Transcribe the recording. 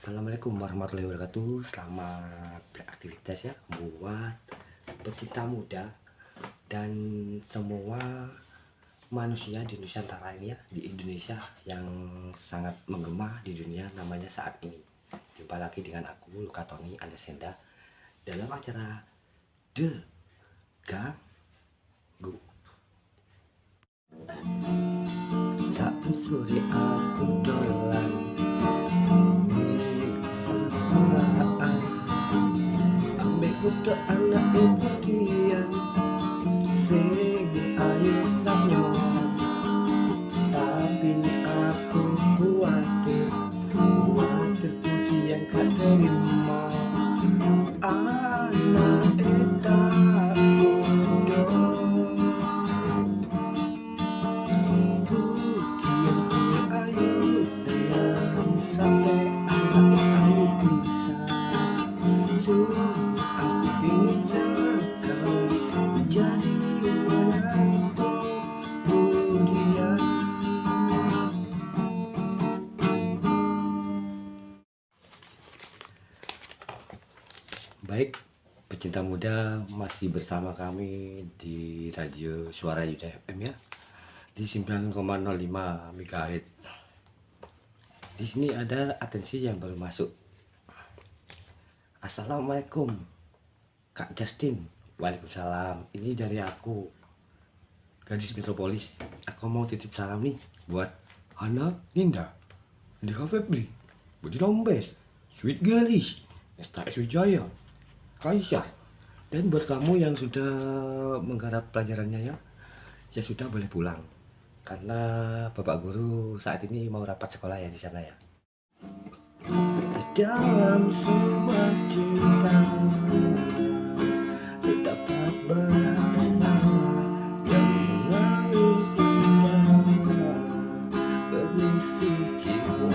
Assalamualaikum warahmatullahi wabarakatuh. Selamat beraktivitas ya buat pecinta muda dan semua manusia di Nusantara ini ya, di Indonesia yang sangat menggema di dunia namanya saat ini. Jumpa lagi dengan aku Luka Tony alias Senda dalam acara The Ganggu. Saat sore aku dolan budak anak ibu diam sing air sanyo, tapi aku khawatir kemudian gak terima anak eta bodoh kemudian gue ayo dengan sampai anak bisa ingin sekali menjadi menantu kemudian. Baik, pecinta muda masih bersama kami di radio Suara Yuda FM ya, di 9,05 MHz. Di sini ada atensi yang baru masuk. Assalamualaikum Kak Justin. Waalaikumsalam. Ini dari aku, gadis metropolis. Aku mau titip salam nih buat Hana, Ninda, Andika Febri, Budi Lombes, Sweet Galis, STS Wijaya, Kaisar. Dan buat kamu yang sudah menggarap pelajarannya ya sudah boleh pulang. Karena Bapak Guru saat ini mau rapat sekolah ya di sana ya. Dalam semua cinta terdapat bersama yang mengalir indah berisi jiwa.